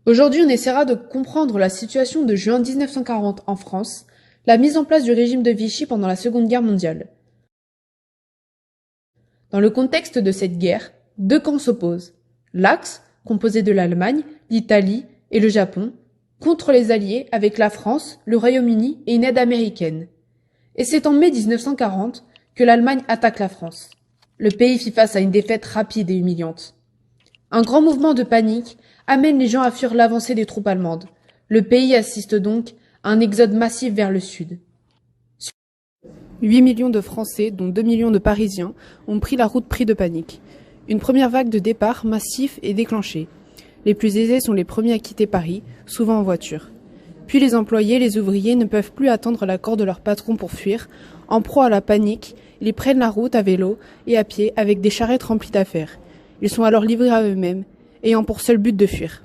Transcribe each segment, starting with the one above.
Aujourd'hui, on essaiera de comprendre la situation de juin 1940 en France, la mise en place du régime de Vichy pendant la Seconde Guerre mondiale. Dans le contexte de cette guerre, deux camps s'opposent. L'Axe, composé de l'Allemagne, l'Italie et le Japon, contre les Alliés avec la France, le Royaume-Uni et une aide américaine. Et c'est en mai 1940 que l'Allemagne attaque la France. Le pays fit face à une défaite rapide et humiliante. Un grand mouvement de panique amène les gens à fuir l'avancée des troupes allemandes. Le pays assiste donc à un exode massif vers le sud. 8 millions de Français, dont 2 millions de Parisiens, ont pris la route pris de panique. Une première vague de départ massif est déclenchée. Les plus aisés sont les premiers à quitter Paris, souvent en voiture. Puis les employés, les ouvriers ne peuvent plus attendre l'accord de leur patron pour fuir. En proie à la panique, ils prennent la route à vélo et à pied avec des charrettes remplies d'affaires. Ils sont alors livrés à eux-mêmes, ayant pour seul but de fuir.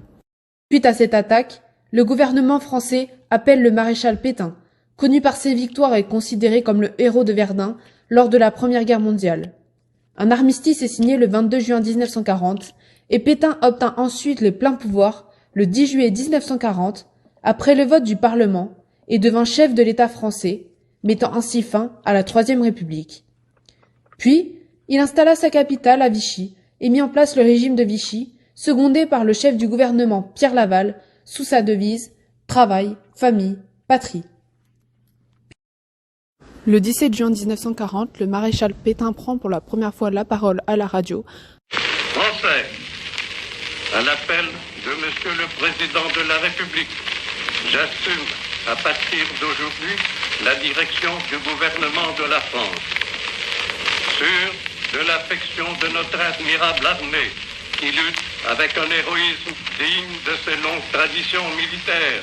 Suite à cette attaque, le gouvernement français appelle le maréchal Pétain, connu par ses victoires et considéré comme le héros de Verdun lors de la Première Guerre mondiale. Un armistice est signé le 22 juin 1940 et Pétain obtint ensuite le plein pouvoir le 10 juillet 1940 après le vote du Parlement et devint chef de l'État français, mettant ainsi fin à la Troisième République. Puis, il installa sa capitale à Vichy et mit en place le régime de Vichy, secondé par le chef du gouvernement Pierre Laval, sous sa devise « Travail, famille, patrie ». Le 17 juin 1940, le maréchal Pétain prend pour la première fois la parole à la radio. Français, à l'appel de Monsieur le Président de la République, j'assume à partir d'aujourd'hui la direction du gouvernement de la France. Sûr de l'affection de notre admirable armée, qui lutte avec un héroïsme digne de ses longues traditions militaires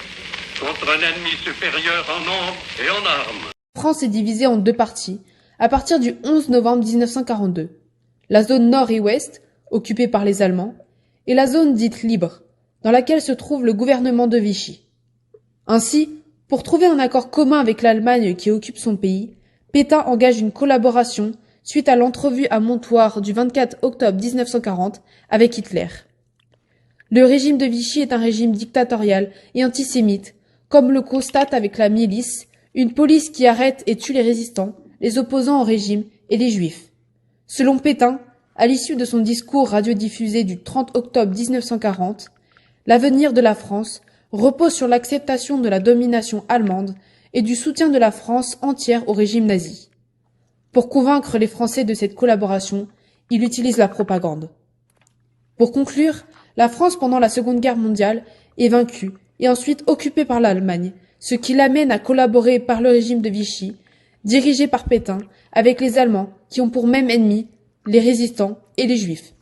contre un ennemi supérieur en nombre et en armes. La France est divisée en deux parties à partir du 11 novembre 1942. La zone nord et ouest, occupée par les Allemands, et la zone dite libre, dans laquelle se trouve le gouvernement de Vichy. Ainsi, pour trouver un accord commun avec l'Allemagne qui occupe son pays, Pétain engage une collaboration suite à l'entrevue à Montoire du 24 octobre 1940 avec Hitler. Le régime de Vichy est un régime dictatorial et antisémite, comme le constate avec la milice, une police qui arrête et tue les résistants, les opposants au régime et les juifs. Selon Pétain, à l'issue de son discours radiodiffusé du 30 octobre 1940, l'avenir de la France repose sur l'acceptation de la domination allemande et du soutien de la France entière au régime nazi. Pour convaincre les Français de cette collaboration, il utilise la propagande. Pour conclure, la France pendant la Seconde Guerre mondiale est vaincue et ensuite occupée par l'Allemagne, ce qui l'amène à collaborer par le régime de Vichy, dirigé par Pétain, avec les Allemands qui ont pour même ennemi les résistants et les Juifs.